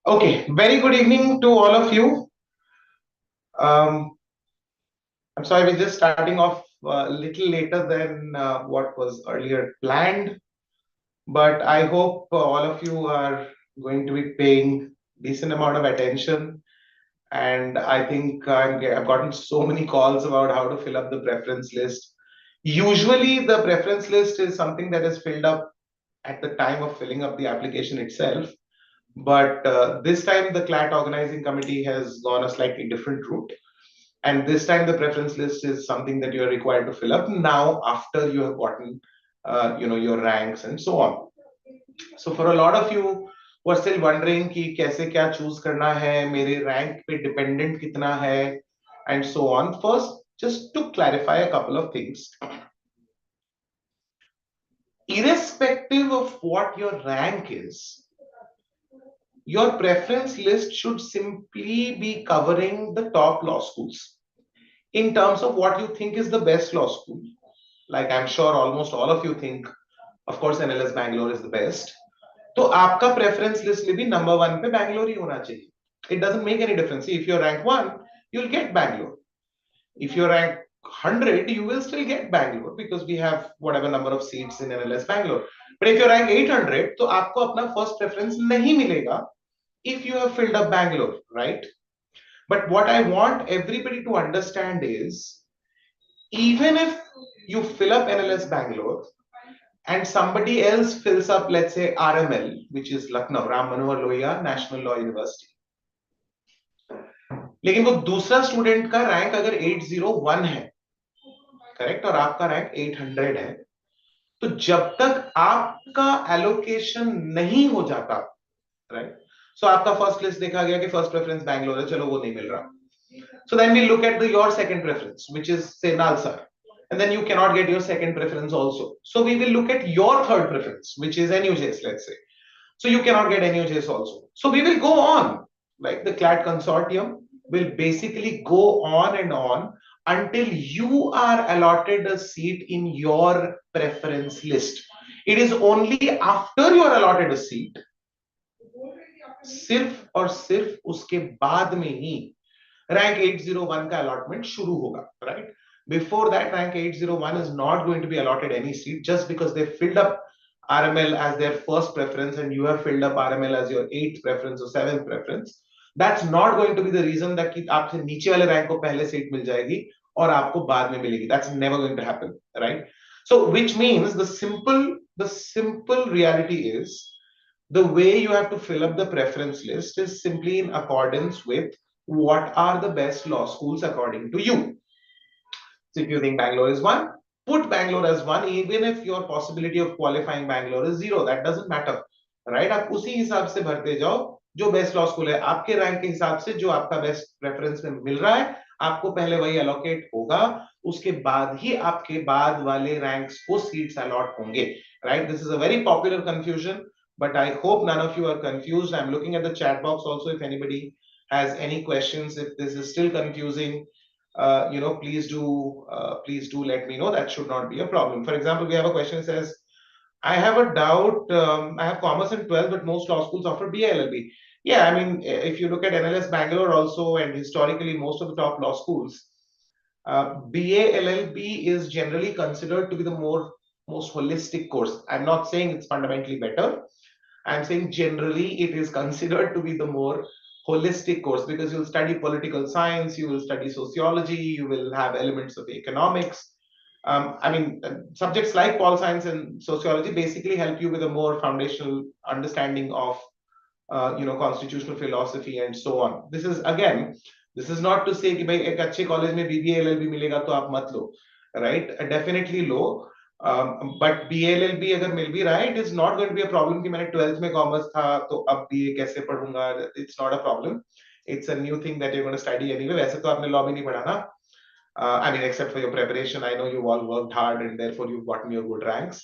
Okay, very good evening to all of you. Um, I'm sorry, we're just starting off a little later than what was earlier planned, but I hope all of you are going to be paying decent amount of attention. And I think I've gotten so many calls about how to fill up the preference list. Usually, the preference list is something that is filled up at the time of filling up the application itself. But this time, the CLAT organizing committee has gone a slightly different route. And this time, the preference list is something that you're required to fill up now after you have gotten, your ranks and so on. So for a lot of you who are still wondering कि कैसे क्या choose करना है, मेरे rank पे dependent कितना है, and so on. First, just to clarify a couple of things. Irrespective of what your rank is, your preference list should simply be covering the top law schools in terms of what you think is the best law school. Like I'm sure almost all of you think, of course, NLS Bangalore is the best. तो आपका preference list में भी number one पे Bangalore ही होना चाहिए. It doesn't make any difference. See, if you're rank one, you'll get Bangalore. If you're rank 100, you will still get Bangalore because we have whatever number of seats in NLS Bangalore. But if you're rank 800, तो आपको अपना first preference नहीं मिलेगा if you have filled up Bangalore, right? But what I want everybody to understand is, even if you fill up NLS Bangalore and somebody else fills up, let's say, RML, which is Lucknow, Ram Manohar Lohia National Law University, लेकिन वो दूसरा student का rank अगर 801 है, correct, और आपका rank 800 है, तो जब तक आपका एलोकेशन नहीं हो जाता, राइट, सो आपका फर्स्ट लिस्ट देखा गया कि फर्स्ट प्रेफरेंस बैंगलोर है, चलो वो नहीं मिल रहा. So then we look at your second preference, which is say Nalsar, and then you cannot get your second preference also. So we will look at your third preference, which is NUJS, let's say. So you cannot get NUJS also. So we will go on, like the CLAT consortium will basically go on and on until you are allotted a seat in your preference list. It is only after you are allotted a seat, सिर्फ और सिर्फ उसके बाद में ही rank 801 का allotment शुरू होगा, right? Before that, rank 801 is not going to be allotted any seat just because they filled up RML as their first preference and you have filled up RML as your 8th preference or 7th preference. That's not going to be the reason that कि आपसे नीचे वाले rank को पहले seat मिल जाएगी और आपको बाद में मिलेगी. That's never going to happen, right? So which means the simple reality is, the way you have to fill up the preference list is simply in accordance with what are the best law schools according to you. So if you think Bangalore is one, put Bangalore as one, even if your possibility of qualifying Bangalore is zero. That doesn't matter, right? आप उसी हिसाब से भरते जाओ जो best law school है, आपके rank के हिसाब से जो आपका बेस्ट प्रेफरेंस में मिल रहा है, आपको पहले वही अलोकेट होगा, उसके बाद ही आपके बाद वाले रैंक्स को सीट्स अलॉट होंगे, right? This is a very popular confusion, but I hope none of you are confused. I'm looking at the chat box also. If anybody has any questions, if this is still confusing, please do let me know. That should not be a problem. For example, we have a question that says, I have a doubt. I have commerce in 12, but most law schools offer BA LLB. Yeah, I mean, if you look at NLS Bangalore also, and historically most of the top law schools, BA LLB is generally considered to be the most holistic course. I'm not saying it's fundamentally better. I'm saying generally it is considered to be the more holistic course because you'll study political science, you will study sociology, you will have elements of economics. Subjects like pol science and sociology basically help you with a more foundational understanding of, constitutional philosophy and so on. This is not to say कि भाई एक अच्छे college में BBA LLB मिलेगा तो आप मत लो, right? Definitely लो. बट BLLB अगर मिल भी रहा है, it is not going to be a problem कि मैंने 12th में कॉमर्स था तो अब BA कैसे पढ़ूंगा. It's not a problem. It's a new thing that you going to study anyway. वैसे तो आपने लॉ भी नहीं पढ़ा ना. Except for your preparation, I know you all worked hard and therefore you've gotten your good ranks.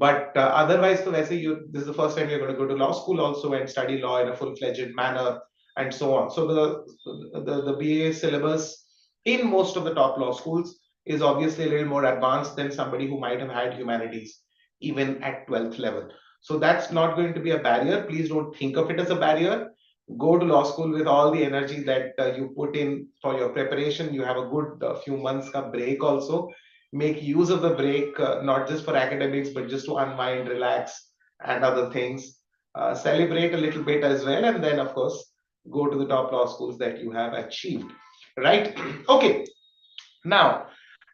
But otherwise, so this is the first time you're going to go to law school also and study law in a full-fledged manner and so on. So the BA syllabus in most of the top law schools is obviously a little more advanced than somebody who might have had humanities even at 12th level. So that's not going to be a barrier. Please don't think of it as a barrier. go to law school with all the energy that you put in for your preparation. You have a good few months ka break also. Make use of the break, not just for academics, but just to unwind, relax, and other things. Celebrate a little bit as well, and then, of course, go to the top law schools that you have achieved. Right? Okay. Now,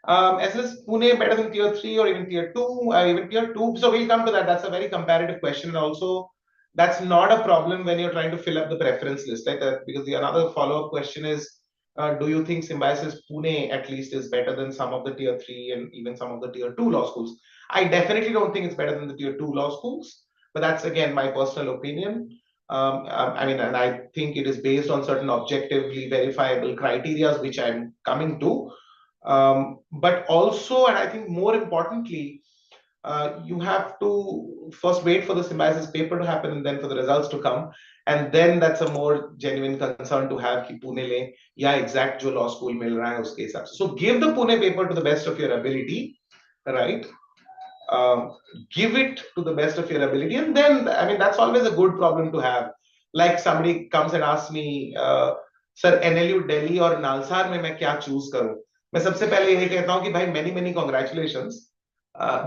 as is Pune better than tier three or even tier two, even tier two? So we'll come to that. That's a very comparative question. And also, that's not a problem when you're trying to fill up the preference list, right? Because the another follow-up question is, do you think Symbiosis Pune at least is better than some of the tier three and even some of the tier two law schools? I definitely don't think it's better than the tier two law schools, but that's again my personal opinion. I mean, and I think it is based on certain objectively verifiable criteria, which I'm coming to. But also, and I think more importantly, you have to first wait for the symbiosis paper to happen and then for the results to come. And then that's a more genuine concern to have कि पुणे ले या exact जो law school मिल रहा है उसके हिसाब से. So give the Pune paper to the best of your ability, right? um, give it to the best of your ability, and then I mean that's always a good problem to have. Like somebody comes and asks me, sir, NLU Delhi और नालसार में मैं क्या choose करूं? मैं सबसे पहले ये कहता हूं कि भाई many many congratulations,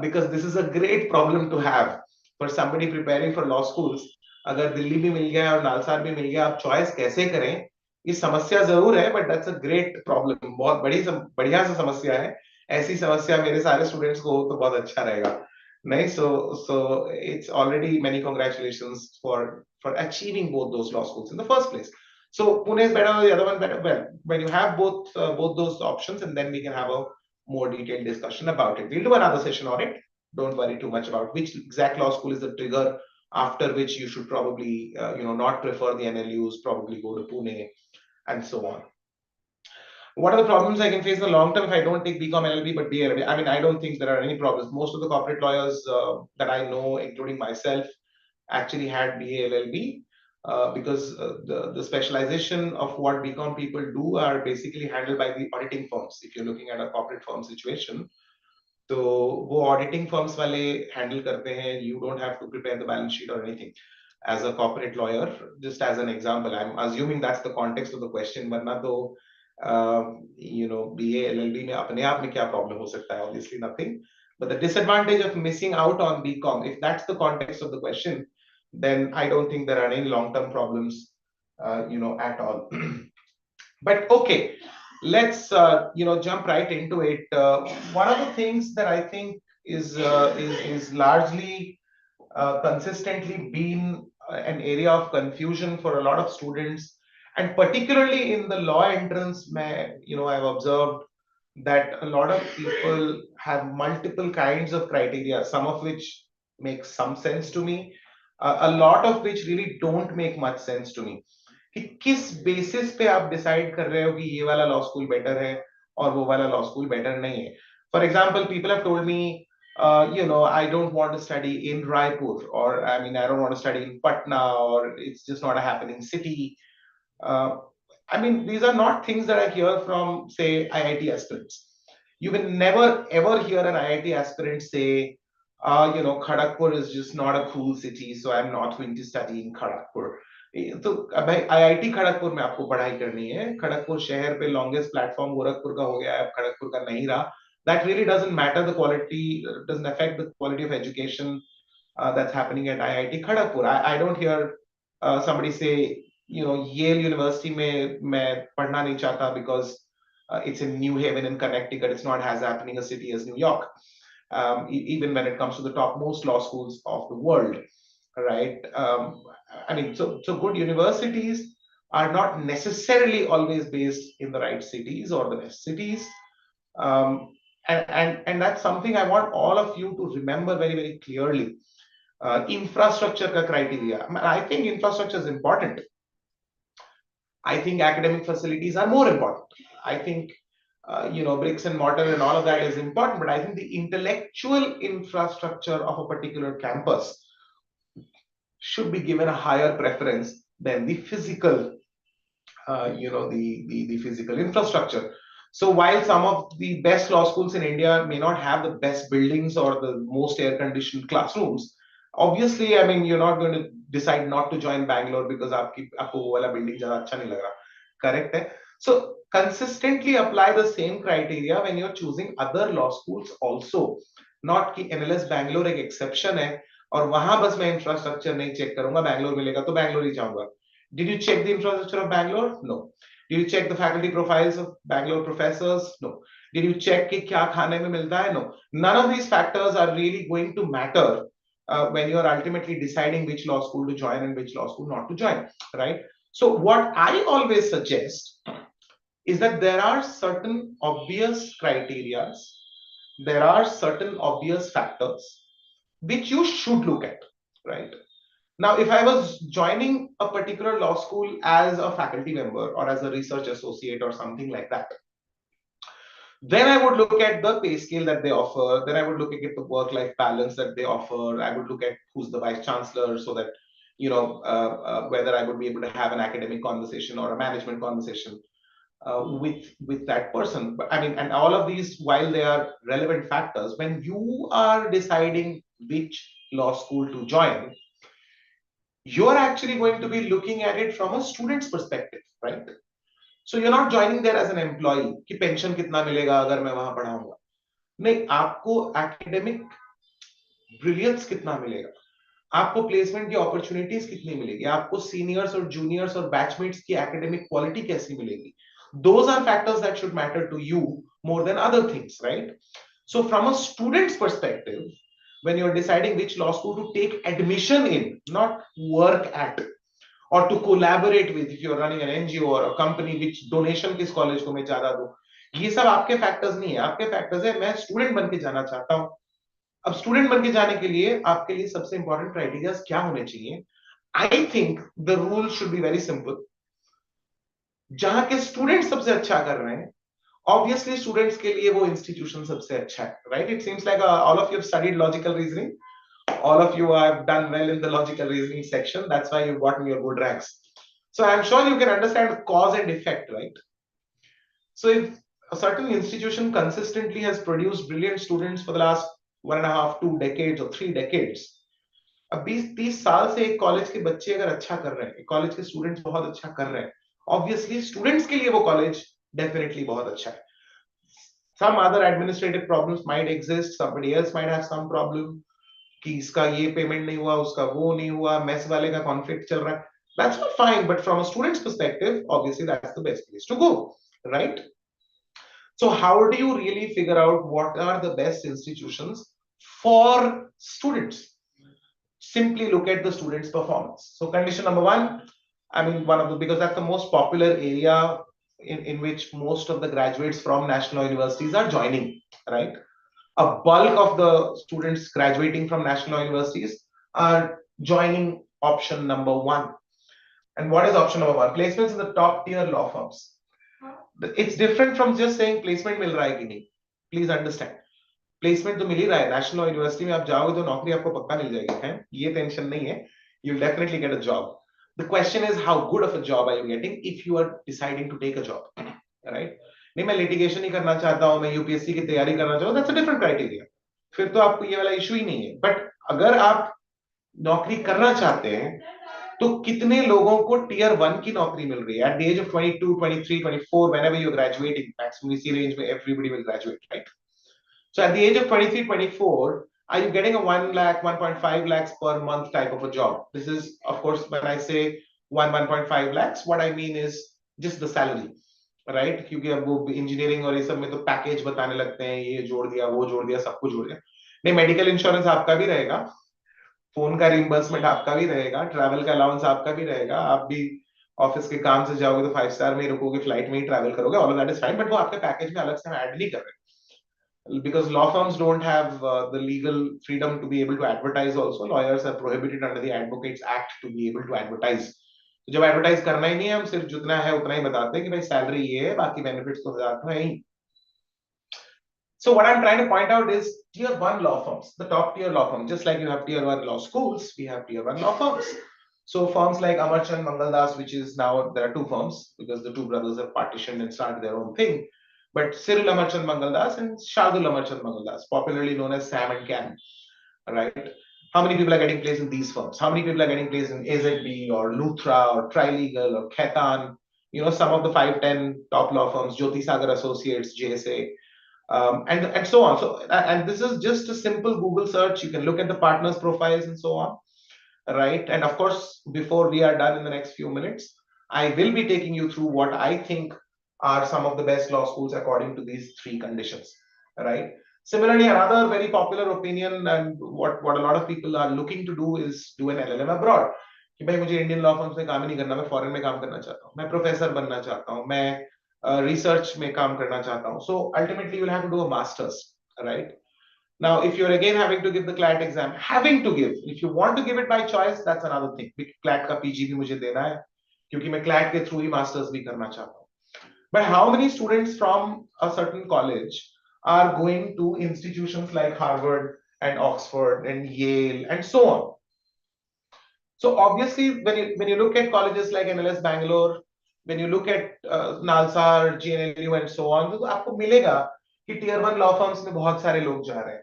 because this is a great problem to have for somebody preparing for law schools. अगर दिल्ली भी मिल गया और नालसार भी मिल गया, आप चॉइस कैसे करें? ये समस्या जरूर है, but that's a great problem. बहुत बढ़िया सा समस्या है. ऐसी समस्या मेरे सारे स्टूडेंट्स को हो तो बहुत अच्छा रहेगा. नहीं, so it's already many congratulations for achieving both those law schools in the first place. So Pune is better, the other one better. Well, when you have both those options, and then we can have a more detailed discussion about it. We'll do another session on it. Don't worry too much about which exact law school is the trigger after which you should probably not prefer the NLUs, probably go to Pune, and so on. What are the problems I can face in the long term if I don't take BCom LLB but BA? I mean, I don't think there are any problems. Most of the corporate lawyers that I know, including myself, actually had BA LLB, because the specialization of what BCom people do are basically handled by the auditing firms. If you're looking at a corporate firm situation, तो वो auditing firms वाले handle करते हैं. You don't have to prepare the balance sheet or anything. As a corporate lawyer, just as an example, I'm assuming that's the context of the question. वरना तो BA LLB में अपने आप में क्या problem हो सकता है? Obviously nothing. But the disadvantage of missing out on BCom, if that's the context of the question, then I don't think there are any long-term problems, at all. But okay, let's jump right into it. One of the things that I think is largely consistently been an area of confusion for a lot of students, and particularly in the law entrance, I've observed that a lot of people have multiple kinds of criteria, some of which make some sense to me, a lot of which really don't make much sense to me. कि किस basis पे आप decide कर रहे हो कि ये वाला लॉ स्कूल बेटर है और वो वाला लॉ स्कूल बेटर नहीं है. For example, people have told me, I don't want to study in Raipur, or I mean, I don't want to study in Patna, or it's just not a happening city. uh, I mean, these are not things that I hear from, say, IIT aspirants. You will never ever hear an IIT aspirant say, Kharagpur is just not a cool city, so I'm not going to study in Kharagpur. तो भाई IIT Kharagpur में आपको पढ़ाई करनी है. खड़गपुर शहर पे longest platform Gorakhpur का हो गया है, अब खड़गपुर का नहीं रहा. That really doesn't matter. The quality doesn't affect the quality of education that's happening at IIT Kharagpur. I don't hear somebody say, Yale University में मैं पढ़ना नहीं चाहता because it's in New Haven in Connecticut. It's not as happening a city as New York. Even when it comes to the topmost law schools of the world, right? I mean, so good universities are not necessarily always based in the right cities or the best cities. And that's something I want all of you to remember very, very clearly. Infrastructure ka criteria. I think infrastructure is important. I think academic facilities are more important. I think bricks and mortar and all of that is important, but I think the intellectual infrastructure of a particular campus should be given a higher preference than the physical, the physical infrastructure. So while some of the best law schools in India may not have the best buildings or the most air-conditioned classrooms, Obviously, I mean, you're not going to decide not to join Bangalore because आपको वो वाला building ज़्यादा अच्छा नहीं लग रहा. Correct है? So consistently apply the same criteria when you're choosing other law schools also. Not कि NLS Bangalore एक exception है और वहां बस मैं infrastructure नहीं check करूंगा, Bangalore मिलेगा तो Bangalore ही जाऊंगा. Did you check the infrastructure of Bangalore? No. Did you check the faculty profiles of Bangalore professors? No. Did you check कि क्या खाने में मिलता है? No. None of these factors are really going to matter when you're ultimately deciding which law school to join and which law school not to join, right? So what I always suggest is that there are certain obvious criteria, there are certain obvious factors which you should look at, right? Now, if I was joining a particular law school as a faculty member or as a research associate or something like that, then I would look at the pay scale that they offer. Then I would look at the work-life balance that they offer. I would look at who's the vice chancellor, so that whether I would be able to have an academic conversation or a management conversation with that person. But I mean, and all of these, while they are relevant factors, when you are deciding which law school to join, you're actually going to be looking at it from a student's perspective, right? So you're not joining there as an employee कि pension कितना मिलेगा अगर मैं वहां पढ़ाऊंगा. नहीं, आपको academic brilliance कितना मिलेगा, आपको प्लेसमेंट की अपॉर्चुनिटीज कितनी मिलेगी, आपको सीनियर्स और जूनियर्स और बैचमेट्स की एकेडमिक क्वालिटी कैसी मिलेगी. Those are factors that should matter to you more than other things, right? So from a student's perspective, when you're deciding which law school to take admission in, not work at, or to collaborate with, if you're running an NGO or a company which donation किस college को मैं ज्यादा दूं, ये सब आपके factors नहीं है. आपके फैक्टर्स है मैं स्टूडेंट बन के जाना चाहता हूं. अब स्टूडेंट बन के जाने के लिए आपके लिए सबसे इंपॉर्टेंट क्राइटेरिया क्या होने चाहिए? I think the rule should be very simple. जहां के स्टूडेंट सबसे अच्छा कर रहे हैं, ऑब्वियसली स्टूडेंट्स के लिए वो इंस्टीट्यूशन सबसे अच्छा है, right? It seems like all of you have studied logical reasoning, all of you have done well in the logical reasoning section, that's why you've gotten your good ranks. So I'm sure you can understand cause and effect, right? So if a certain institution consistently has produced brilliant students for the last 1.5, 2 decades or 3 decades, अब 20-30 साल से एक college के बच्चे अगर अच्छा कर रहे हैं, कॉलेज के स्टूडेंट्स बहुत अच्छा कर रहे हैं, ऑब्वियसली स्टूडेंट्स के लिए वो कॉलेज डेफिनेटली बहुत अच्छा है. Some other administrative problems might exist, somebody else might have some problem कि इसका ये पेमेंट नहीं हुआ, उसका वो नहीं हुआ, मेस वाले का कॉन्फ्लिक्ट चल रहा है. That's not fine, but from a student's perspective, obviously that's the best place to go, right? So how do you really figure out what are the best institutions for students? Simply look at the students' performance. So condition number one, I mean, because that's the most popular area in which most of the graduates from national universities are joining, right? A bulk of the students graduating from national universities are joining option number one. And what is option number one? Placements in the top tier law firms. It's different from just saying placement मिल रहा है कि नहीं. Please understand. Placement तो मिल ही रहा है. National University में आप जाओगे तो नौकरी आपको पक्का मिल जाएगी, है? ये टेंशन नहीं है. You'll definitely get a job. The question is how good of a job are you getting if you are deciding to take a job, right? नहीं मैं लिटिगेशन ही करना चाहता हूं, मैं यूपीएससी की तैयारी करना चाहता हूं, दैट्स अ डिफरेंट क्राइटेरिया. फिर तो आपको ये वाला इशू ही नहीं है. बट अगर आप नौकरी करना चाहते हैं तो कितने लोगों को टीयर 1 की नौकरी मिल रही है at the age of 22, 23, 24, whenever you're graduating, maximum इसी रेंज में everybody will graduate, right? So at the age of 23, 24, are you getting a 1 lakh, 1.5 lakhs per month type of a job? This is, of course, when I say 1.5 lakhs, what I mean is just the salary, right? क्योंकि अब वो engineering और ये सब में तो package बताने लगते हैं, ये जोड़ दिया, वो जोड़ दिया, सब कुछ जोड़ दिया. नहीं, मेडिकल इंश्योरेंस आपका भी रहेगा, फोन का रिम्बर्समेंट आपका भी रहेगा, ट्रैवल का अलाउंस आपका भी रहेगा, आप भी ऑफिस के काम से जाओगे तो 5 स्टार में रुकोगे, फ्लाइट में ही ट्रैवल करोगे, all of that is fine. But वो आपके पैकेज में अलग से हम ऐड नहीं कर रहे, because law firms don't have the legal freedom to be able to advertise also. Lawyers are prohibited under the Advocates Act to be able to advertise. तो जब एडवर्टाइज करना ही नहीं है, हम सिर्फ जितना है उतना ही बताते हैं कि भाई सैलरी ये है, बाकी बेनिफिट्स तो 1000 तो है ही. So what I'm trying to point out is tier 1 law firms, the top tier law firms, just like you have tier 1 law schools, we have tier 1 law firms. So firms like Amarchand Mangaldas, which is now, there are two firms because the two brothers have partitioned and started their own thing. But Cyril Amarchand Mangaldas and Shardul Amarchand Mangaldas, popularly known as Sam and Cam, right? How many people are getting placed in these firms? How many people are getting placed in AZB or Luthra or Trilegal or Khaitan? Some of the 5-10 top law firms, Jyoti Sagar Associates, JSA, and so on. So, and this is just a simple Google search. You can look at the partners' profiles and so on, right? And of course, before we are done in the next few minutes, I will be taking you through what I think are some of the best law schools according to these three conditions, right? Similarly, another very popular opinion and what a lot of people are looking to do is do an LLM abroad. कि भाई मुझे Indian law firms में काम ही नहीं करना, मैं foreign में काम करना चाहता हूँ, मैं प्रोफेसर बनना चाहता हूँ, मैं रिसर्च में काम करना चाहता हूँ. So ultimately, you will have to do a master's, right? Now, if you're again having to give the CLAT exam, having to give, if you want to give it by choice, that's another thing. CLAT का PG भी मुझे देना है, क्योंकि मैं CLAT के through ही masters भी करना चाहता हूँ. But how many students from a certain college are going to institutions like Harvard and Oxford and Yale and so on? So obviously, when you look at colleges like NLS Bangalore, when you look at Nalsar, GNLU and so on, तो आपको मिलेगा कि tier 1 law firms में बहुत सारे लोग जा रहे हैं.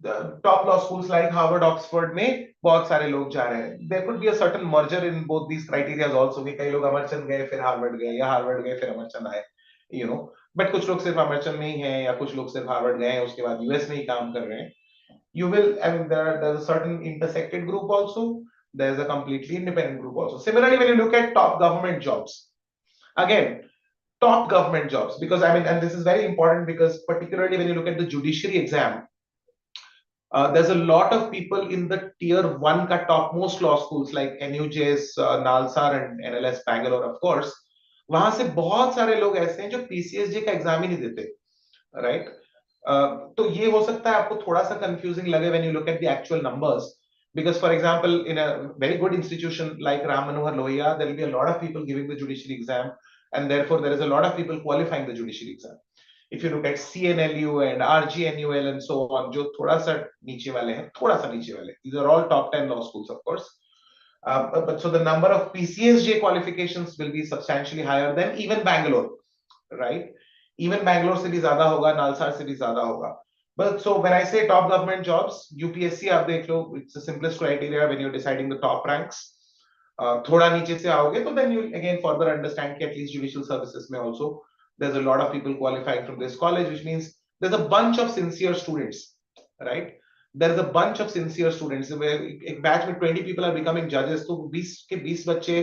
The top law schools like Harvard, Oxford में बहुत सारे लोग जा रहे हैं. There could be a certain merger in both these criteria also कि कई लोग अमरचंद गए फिर हार्वर्ड गए या हार्वर्ड गए फिर अमरचंद आए, बट कुछ लोग सिर्फ अमरचंद में ही हैं या कुछ लोग सिर्फ हार्वर्ड गए हैं उसके बाद यूएस में ही काम कर रहे हैं. You will, I mean, there's a certain intersected group also. There's a completely independent group also. Similarly, when you look at top government jobs, again, top government jobs, because I mean, and this is very important because particularly when you look at the judiciary exam, there's a lot of people in the tier 1 ka topmost law schools like NUJ's, Nalsar and NLS Bangalore, of course. वहां से बहुत सारे लोग ऐसे हैं जो PCSJ का exam ही नहीं देते, राइट? तो ये हो सकता है आपको थोड़ा सा कंफ्यूजिंग लगे when you look at the actual numbers, because for example in a very good institution like Ram Manohar Lohia, there will be a lot of people giving the judiciary exam, and therefore there is a lot of people qualifying the judiciary exam. If you look at CNLU and RGNUL and so on, जो थोड़ा सा नीचे वाले हैं, थोड़ा सा नीचे वाले, these are all top 10 law schools, of course. But so the number of PCSJ qualifications will be substantially higher than even Bangalore, right? Even Bangalore से भी ज़्यादा होगा, नालसार से भी ज़्यादा होगा. But so when I say top government jobs, UPSC आप देख लो, it's the simplest criteria when you're deciding the top ranks. थोड़ा नीचे से आओगे तो then you again further understand कि at least judicial services में also there's a lot of people qualifying from this college, which means there's a bunch of sincere students, right? There's a bunch of sincere students. एक batch में 20 people are becoming judges, तो 20 के 20 बच्चे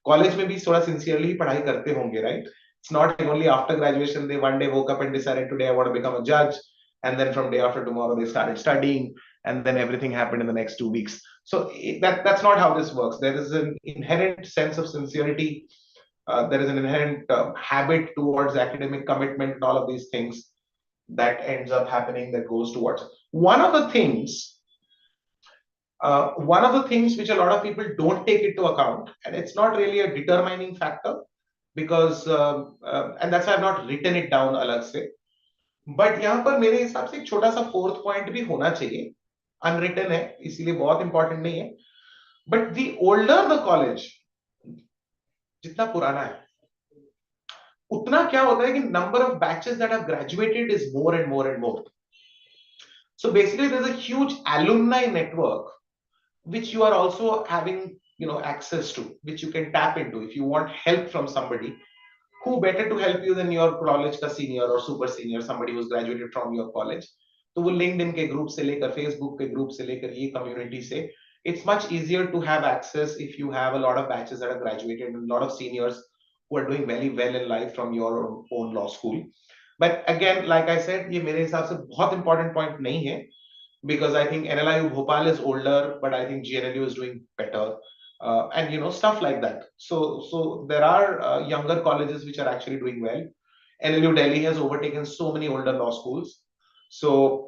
college में भी थोड़ा sincerely पढ़ाई करते होंगे, right? It's not like only after graduation they one day woke up and decided today I want to become a judge, and then from day after tomorrow they started studying, and then everything happened in the next 2 weeks. So that's not how this works. There is an inherent sense of sincerity. There is an inherent habit towards academic commitment and all of these things that ends up happening, that goes towards one of the things which a lot of people don't take into account, and it's not really a determining factor because and that's why I've not written it down अलग से, but यहाँ पर मेरे हिसाब से एक छोटा सा फोर्थ पॉइंट भी होना चाहिए, अनरिटन है इसीलिए बहुत इंपॉर्टेंट नहीं है, but the older the college, जितना पुराना है उतना क्या होता है कि number of batches that have graduated is more and more and more. So basically there's a huge alumni network which you are also having access to, which you can tap into if you want help from somebody. Who better to help you than your college ka senior or super senior, somebody who's graduated from your college. तो वो LinkedIn के group से लेकर Facebook के group से लेकर ये community से, it's much easier to have access if you have a lot of batches that are graduated and a lot of seniors who are doing very well in life from your own law school. But again, like I said, ये मेरे हिसाब से बहुत important point नहीं है, because I think NLU Bhopal is older, but I think GNLU is doing better, and stuff like that. So there are younger colleges which are actually doing well. NLU Delhi has overtaken so many older law schools. So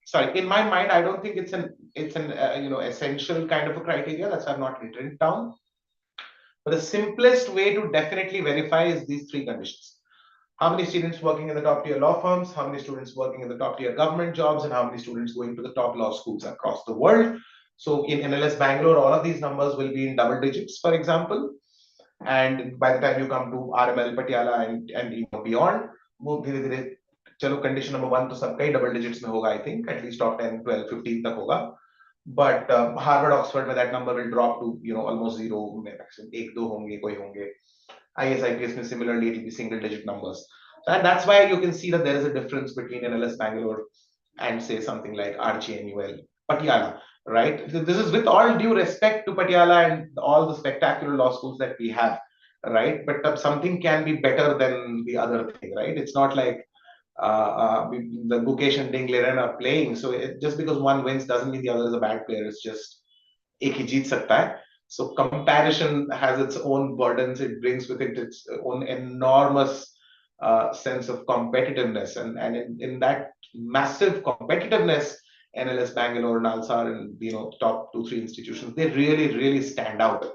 sorry, in my mind, I don't think it's an essential kind of a criteria. That's why I've not written it down. But the simplest way to definitely verify is these three conditions. How many students working in the top tier law firms, how many students working in the top tier government jobs, and how many students going to the top law schools across the world. So in NLS Bangalore, all of these numbers will be in double digits, for example. And by the time you come to RML Patiala and beyond, वो धीरे धीरे चलो condition number 1 तो सबका ही double digits में होगा, I think at least top 10 12 15 तक होगा, बट हार्वर्ड ऑक्सफोर्ड में that number will drop to almost zero, में मैक्सिमम एक दो होंगे, कोई होंगे, IS IPS में similarly it will be single digit numbers. And that's why you can see that there is a difference between NLS Bangalore and say something like RGNUL Patiala, right? This is with all due respect to Patiala and all the spectacular law schools that we have, right? But something can be better than the other thing, right? It's not like the Gukesh and Ding Liren are playing, so just because one wins doesn't mean the other is a bad player. It's just एक ही जीत सकता है. So comparison has its own burdens. It brings with it its own enormous sense of competitiveness, and in that massive competitiveness, NLS Bangalore, Nalsar, and top 2-3 institutions, they really stand out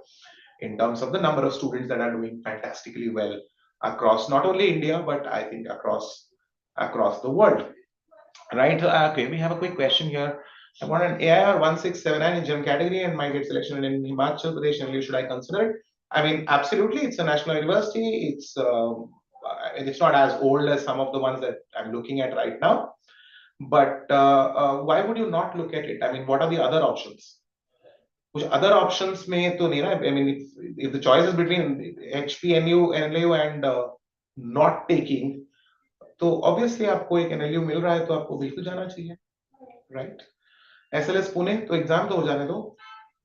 in terms of the number of students that are doing fantastically well across not only India but I think across the world. Right. Okay, we have a quick question here. I want an AIR 1679 in general category and might get selection in Himachal Pradesh. NLU, should I consider it? I mean, absolutely. It's a national university. It's not as old as some of the ones that I'm looking at right now. But why would you not look at it? I mean, what are the other options? Which other options may to I mean, if the choice is between HP, NLU, and not taking, तो obviously आपको एक NLU मिल रहा है तो आपको बिल्कुल जाना चाहिए, राइट? एसएलएस पुणे तो एग्जाम तो हो जाने दो,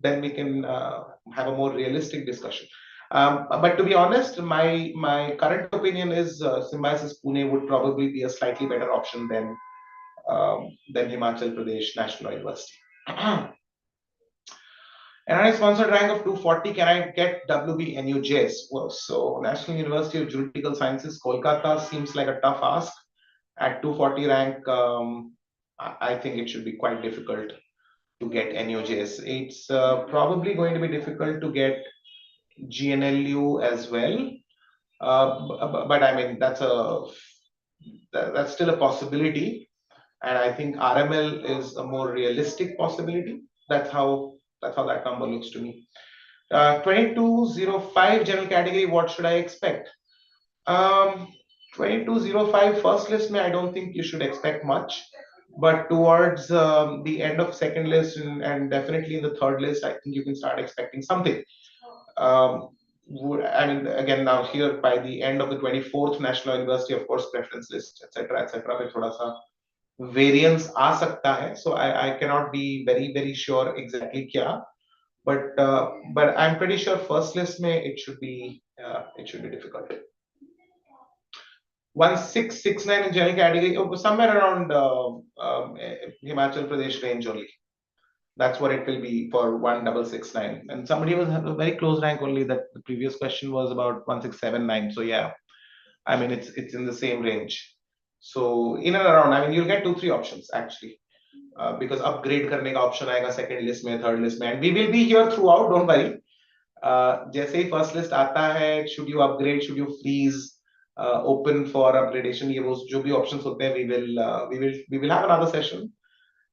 then we can have a more realistic discussion. But to be honest, my current opinion is Symbiosis Pune would probably be a slightly better option than Himachal Pradesh National University. And I sponsored rank of 240. Can I get WBNUJS? Well, so National University of Juridical Sciences, Kolkata seems like a tough ask. At 240 rank, I think it should be quite difficult to get NUJS. It's probably going to be difficult to get GNLU as well. But I mean, that's still a possibility. And I think RML is a more realistic possibility. That's how that number looks to me. 2205 general category, what should I expect? 2205 first list, I don't think you should expect much. But towards the end of second list and definitely in the third list, I think you can start expecting something. I mean, again, now here by the end of the 24th National University, of course, preference list, etc., पे थोड़ा सा variance आ सकता है. So I cannot be very sure exactly क्या. But I'm pretty sure first list it should be difficult. 1669 in general category, somewhere around Himachal Pradesh range only. That's what it will be for 1669. And somebody was a very close rank only. That the previous question was about 1679. So yeah, I mean it's in the same range. So in and around, I mean you'll get 2-3 options actually. Because upgrade करने का option आएगा second list में, third list में, and we will be here throughout, don't worry. जैसे ही first list आता है, should you upgrade, should you freeze, open for upgradation, ये वो जो भी options होते हैं, we will have another session,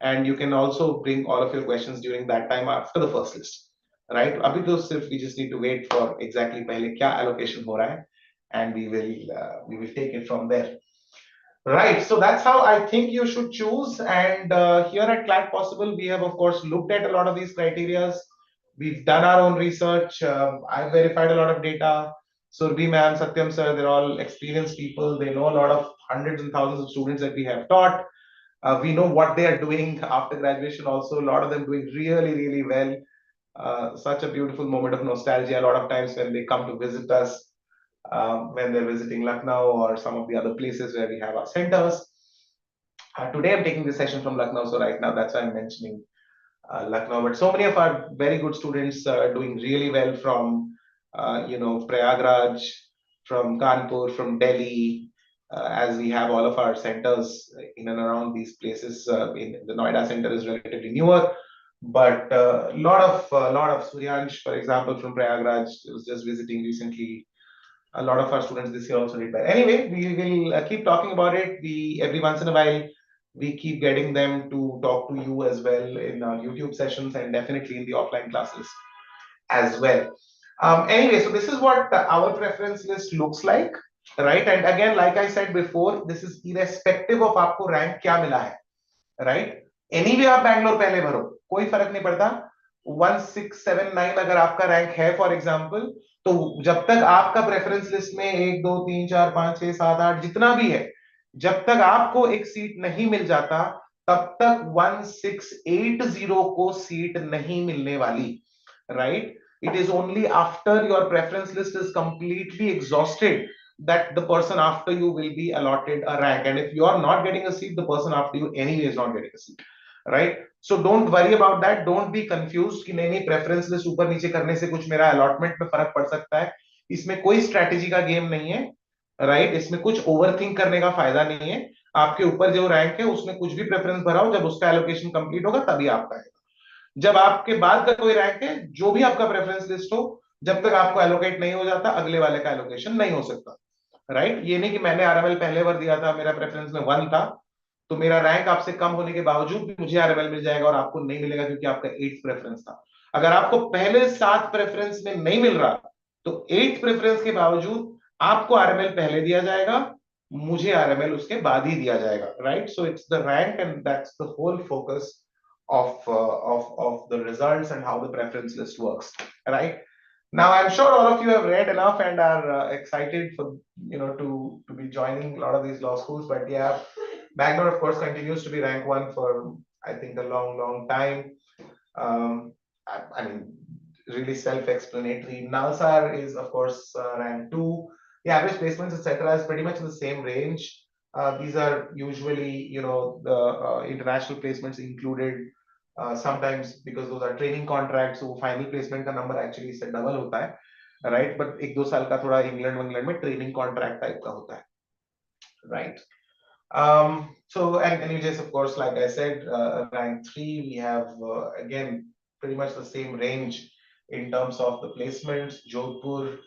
and you can also bring all of your questions during that time after the first list, right? अभी तो सिर्फ we just need to wait for exactly पहले क्या allocation हो रहा है, and we will take it from there. Right, so that's how I think you should choose. And here at Clat Possible, we have of course looked at a lot of these criterias. We've done our own research. I've verified a lot of data. Surbhi ma'am, Satyam sir, they're all experienced people. They know a lot of hundreds and thousands of students that we have taught. We know what they are doing after graduation also. A lot of them doing really well. Such a beautiful moment of nostalgia a lot of times when they come to visit us. When they're visiting Lucknow or some of the other places where we have our centers. Today I'm taking this session from Lucknow, so right now that's why I'm mentioning Lucknow. But so many of our very good students are doing really well from, Prayagraj, from Kanpur, from Delhi, as we have all of our centers in and around these places. In the Noida center is relatively newer, but a lot of Suryansh, for example, from Prayagraj, was just visiting recently. A lot of our students this year also did well. Anyway, we will keep talking about it. Every once in a while, we keep getting them to talk to you as well in our YouTube sessions and definitely in the offline classes as well. Anyway, so this is what our preference list looks like. right? And again, like I said before, this is irrespective of आपको rank क्या मिला है, right? Anyway आप बैंगलोर पहले भरो, कोई फर्क नहीं पड़ता। 1679 अगर आपका रैंक है फॉर एग्जांपल, तो जब तक आपका प्रेफरेंस लिस्ट में 1 2 3 4 5 6 7 8 जितना भी है, जब तक आपको एक सीट नहीं मिल जाता, तब तक 1680 को सीट नहीं मिलने वाली, right? It is only after your preference list is completely exhausted that the person after you will be allotted a rank, and if you are not getting a seat, the person after you anyway is not getting a seat, right? So don't worry about that, don't be confused कि नहीं नहीं preference list ऊपर नीचे करने से कुछ मेरा allotment में फर्क पड़ सकता है, इसमें कोई strategy का गेम नहीं है, राइट? इसमें कुछ ओवरथिंक करने का फायदा नहीं है। आपके ऊपर जो रैंक है उसमें कुछ भी प्रेफरेंस भराओ, जब उसका एलोकेशन कंप्लीट होगा तभी आपका है। जब आपके बाद का कोई रैंक है, जो भी आपका प्रेफरेंस लिस्ट हो, जब तक आपको एलोकेट नहीं हो जाता, अगले वाले का एलोकेशन नहीं हो सकता, राइट? ये नहीं कि मैंने आरएमएल पहले बार दिया था, मेरा प्रेफरेंस में 1 था, तो मेरा रैंक आपसे कम होने के बावजूद भी मुझे आरएमएल मिल जाएगा और आपको नहीं मिलेगा क्योंकि आपका 8th प्रेफरेंस था। अगर आपको पहले 7 प्रेफरेंस में नहीं मिल रहा, तो 8th प्रेफरेंस के बावजूद आपको आरएमएल पहले दिया जाएगा, मुझे आरएमएल उसके बाद ही दिया जाएगा, right? So it's the rank and that's the whole focus of the results and how the preference list works, right? Now I'm sure all of you have read enough and are excited for to be joining a lot of these law schools. But yeah, Bangalore of course continues to be rank 1 for I think a long time. I mean, really self-explanatory. Nalsar is of course rank 2. The average placements etc is pretty much in the same range. These are usually the international placements included. Sometimes because those are training contracts, so final placement का number actually इससे double होता है, right? But एक दो साल का थोड़ा England में training contract type का होता है, right? So and you just of course like I said, rank 3 we have again pretty much the same range in terms of the placements. Jodhpur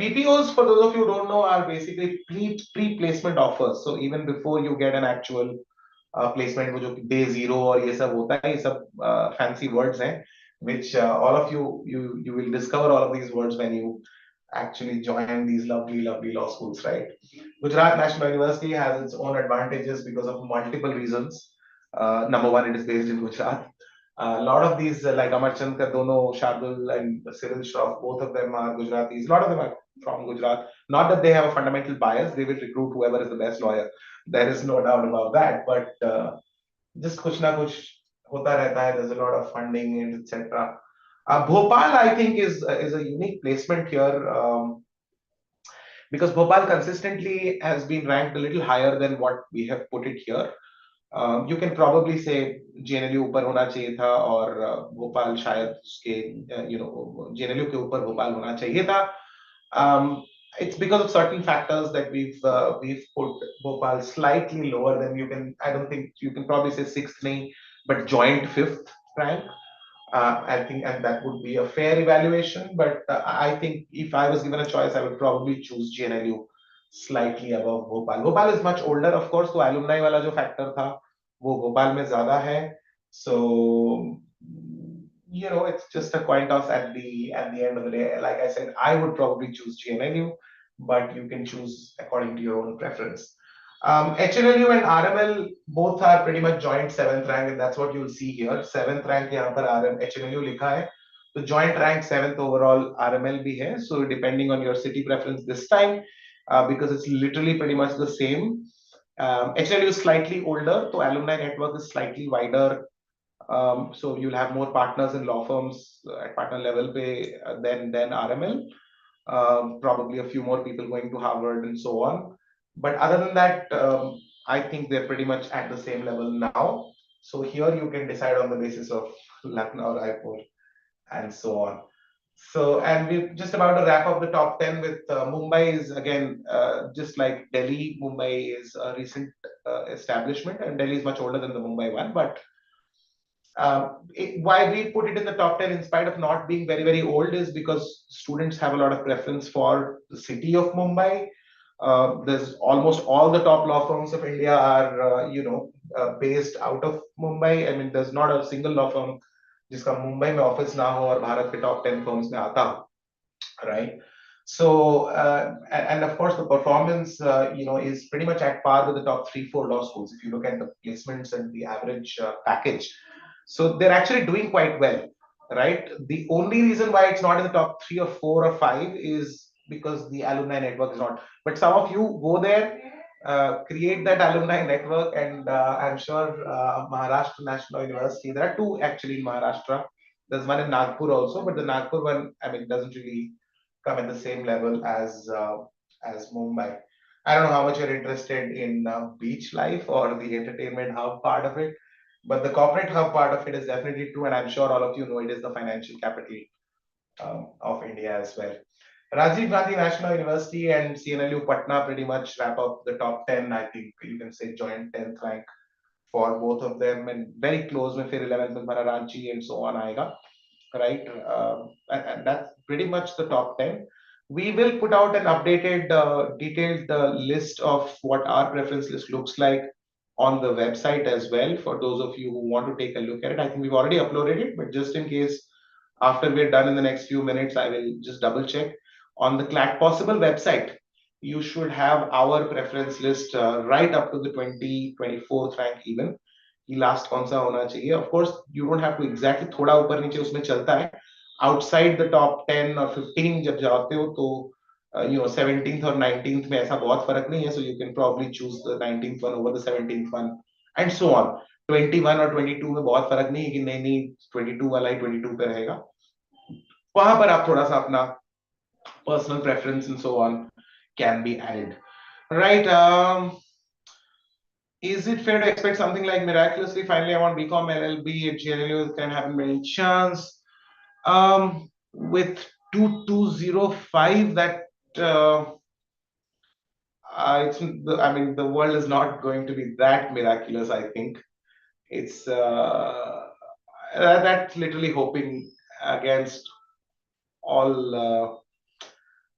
PPOs, for those of you who don't know, are basically pre-placement offers. So even before you get an actual placement, वो जो day zero और ये सब होता है, ये सब fancy words हैं, which all of you will discover all of these words when you actually join these lovely law schools, right? Gujarat National University has its own advantages because of multiple reasons. Number one, it is based in Gujarat. A lot of these, like Amarchand ka dono, Shardul and Cyril Shroff, both of them are Gujaratis. A lot of them are from Gujarat. Not that they have a fundamental bias, they will recruit whoever is the best lawyer. There is no doubt about that. But just kuch na kuch hota rehta hai. There's a lot of funding and etc. Bhopal, I think, is a unique placement here. Because Bhopal consistently has been ranked a little higher than what we have put it here. You can probably say JNLU ऊपर होना चाहिए था और भोपाल शायद उसके JNLU के ऊपर भोपाल होना चाहिए था. It's because of certain factors that we've put Bhopal slightly lower than you can. I don't think you can probably say 6th nahi, but joint 5th rank. I think, and that would be a fair evaluation. But I think if I was given a choice, I would probably choose GNLU slightly above Bhopal. Bhopal is much older, of course, तो alumni वाला जो factor था, वो भोपाल में ज़्यादा है. So it's just a coin toss at the end of the day. Like I said, I would probably choose GNLU, but you can choose according to your own preference. HNLU and RML both are pretty much joint 7th rank, and that's what you'll see here. 7th rank यहाँ पर HNLU लिखा है, तो joint rank 7th overall RML भी है. So depending on your city preference this time, because it's literally pretty much the same. HNLU is slightly older, so alumni network is slightly wider. So you'll have more partners in law firms at partner level pay than RML. Probably a few more people going to Harvard and so on. But other than that, I think they're pretty much at the same level now. So here you can decide on the basis of Lucknow, Raipur, and so on. So, and we're just about to wrap up the top 10 with Mumbai is again, just like Delhi, Mumbai is a recent establishment, and Delhi is much older than the Mumbai one. But why we put it in the top 10 in spite of not being very old is because students have a lot of preference for the city of Mumbai. There's almost all the top law firms of India are based out of Mumbai. I mean, there's not a single law firm जिसका मुंबई में office ना हो और भारत के top 10 firms में आता हो, right? So, and of course, the performance, is pretty much at par with the top 3, 4 law schools. If you look at the placements and the average package, so they're actually doing quite well, right? The only reason why it's not in the top 3 or 4 or 5 is because the alumni network is not. But some of you go there, create that alumni network, and I'm sure Maharashtra National University. There are two actually in Maharashtra. There's one in Nagpur also, but the Nagpur one, I mean, doesn't really come at the same level as Mumbai. I don't know how much you're interested in beach life or the entertainment hub part of it, but the corporate hub part of it is definitely true, and I'm sure all of you know it is the financial capital of India as well. Rajiv Gandhi National University and CNLU Patna pretty much wrap up the top 10. I think you can say joint 10th rank for both of them, and very close में फिर 11th में हमारा Ranchi and so on आएगा, right? And that's pretty much the top 10. We will put out an updated, detailed list of what our preference list looks like on the website as well for those of you who want to take a look at it. I think we've already uploaded it, but just in case after we're done in the next few minutes, I will just double check on the Clat Possible website. You should have our preference list right up to the 24th rank even. कि last कौन सा होना चाहिए. Of course you don't have to exactly, थोड़ा ऊपर नीचे उसमें चलता है. Outside the top 10 or 15 जब जाते हो तो 17th or 19th में ऐसा बहुत फर्क नहीं है, so you can probably choose the 19th one over the 17th one and so on. 21 और 22 में बहुत फर्क नहीं है कि नहीं नहीं 22 वाला ही 22 पे रहेगा. वहां पर आप थोड़ा सा अपना personal preference and so on can be added, right? Is it fair to expect something like miraculously finally I want BCom LLB at GNLU can happen by any chance? With 2205, that I mean the world is not going to be that miraculous. I think it's that's literally hoping against all,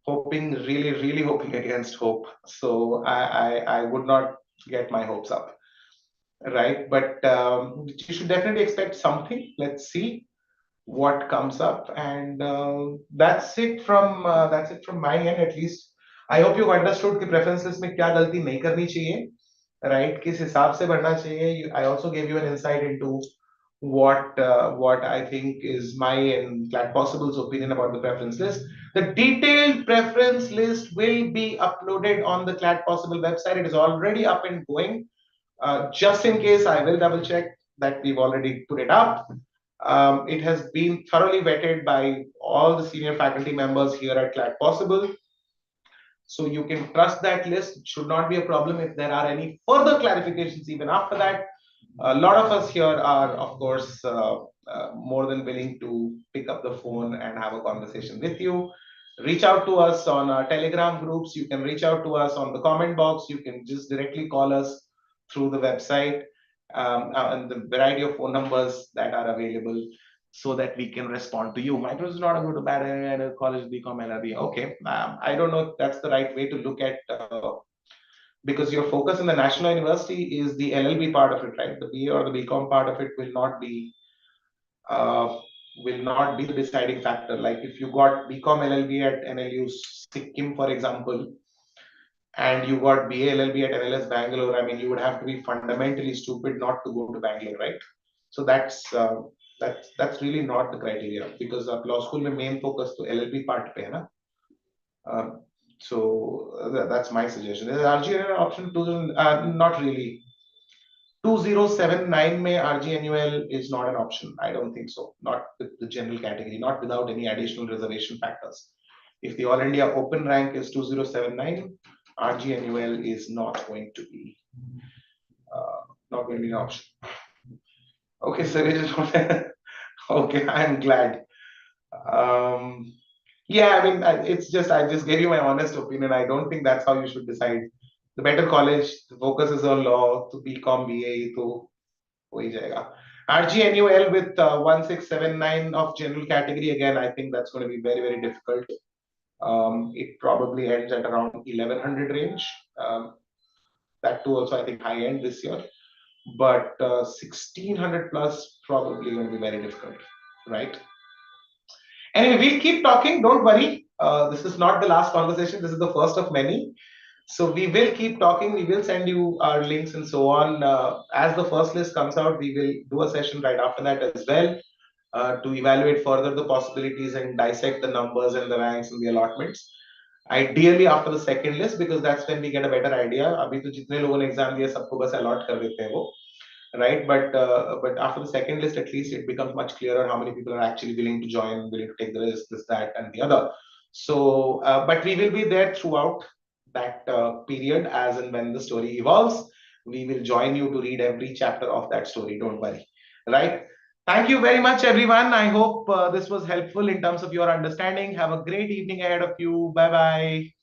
hoping, really hoping against hope. So I would not get my hopes up, right? But you should definitely expect something. Let's see what comes up, and that's it from my end at least. I hope you've understood कि preferences में क्या गलती नहीं करनी चाहिए, right? किस हिसाब से बढ़ना चाहिए. I also gave you an insight into what I think is my and Clat Possible's opinion about the preference list. The detailed preference list will be uploaded on the Clat Possible website. It is already up and going. Just in case, I will double check that we've already put it up. It has been thoroughly vetted by all the senior faculty members here at Clat Possible. So you can trust that list. It should not be a problem if there are any further clarifications even after that. A lot of us here are, of course, more than willing to pick up the phone and have a conversation with you. Reach out to us on our Telegram groups. You can reach out to us on the comment box. You can just directly call us through the website, and the variety of phone numbers that are available so that we can respond to you. Micros is not a good or bad at a college BCom LRB. Okay, I don't know if that's the right way to look at, because your focus in the national university is the LLB part of it, right? The BA or the BCom part of it will not be the deciding factor. Like if you got BCom LLB at NLU Sikkim, for example, and you got BA LLB at NLS Bangalore, I mean, you would have to be fundamentally stupid not to go to Bangalore, right? So that's really not the criteria, because law school में main focus to LLB part पे है ना. So that's my suggestion. Is RG an option? Not really. 2079 में RGNUL is not an option. I don't think so. Not with the general category, not without any additional reservation factors. If the All India Open rank is 2079, RGNUL is not going to be an option. Okay, so okay, I'm glad. Yeah, I mean, I just gave you my honest opinion. I don't think that's how you should decide. The better college, the focus is on law, to BCom, BA, to ho hi jayega. RGNUL with 1679 of general category, again, I think that's going to be very difficult. It probably ends at around 1100 range. That too also, I think, high end this year. But 1600 plus probably going to be very difficult, right? Anyway, we'll keep talking. Don't worry. this is not the last conversation. This is the first of many. So we will keep talking. We will send you our links and so on. As the first list comes out, we will do a session right after that as well, to evaluate further the possibilities and dissect the numbers and the ranks and the allotments. Ideally after the second list, because that's when we get a better idea. अभी तो जितने लोगों ने exam दिया सबको बस allot कर देते हैं वो, right? But after the second list, at least it becomes much clearer how many people are actually willing to join, willing to take the risk, this, that, and the other. So, but we will be there throughout that period, as and when the story evolves. We will join you to read every chapter of that story. Don't worry, right? Thank you very much, everyone. I hope this was helpful in terms of your understanding. Have a great evening ahead of you. Bye bye.